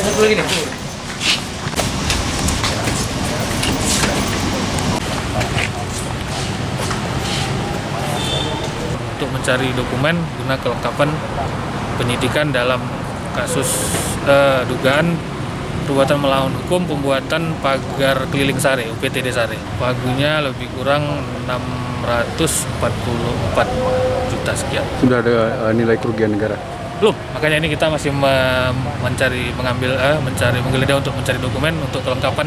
satu lagi nih. Untuk mencari dokumen guna kelengkapan penyidikan dalam kasus dugaan perbuatan melawan hukum pembuatan pagar keliling sare UPTD Sare. Pagunya lebih kurang 644 juta sekian. Sudah ada nilai kerugian negara? Belum, makanya ini kita masih menggeledah untuk mencari dokumen untuk kelengkapan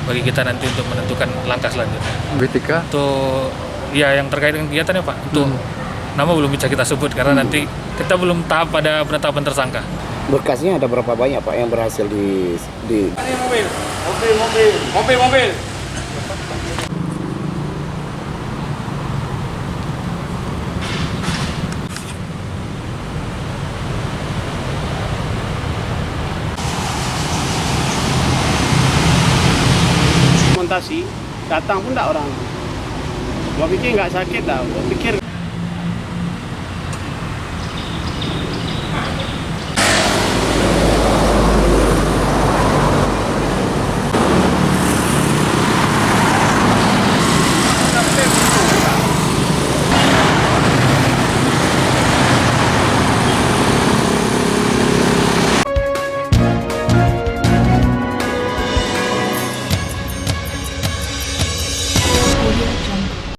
bagi kita nanti untuk menentukan langkah selanjutnya. BTK? Untuk ya yang terkait dengan kegiatannya Pak, untuk nama belum bisa kita sebut karena nanti kita belum tahap pada penetapan tersangka. Berkasnya ada berapa banyak Pak yang berhasil di... Mobil. Montasi datang pun tak orang. Gua pikir nggak sakit dah. Gua pikir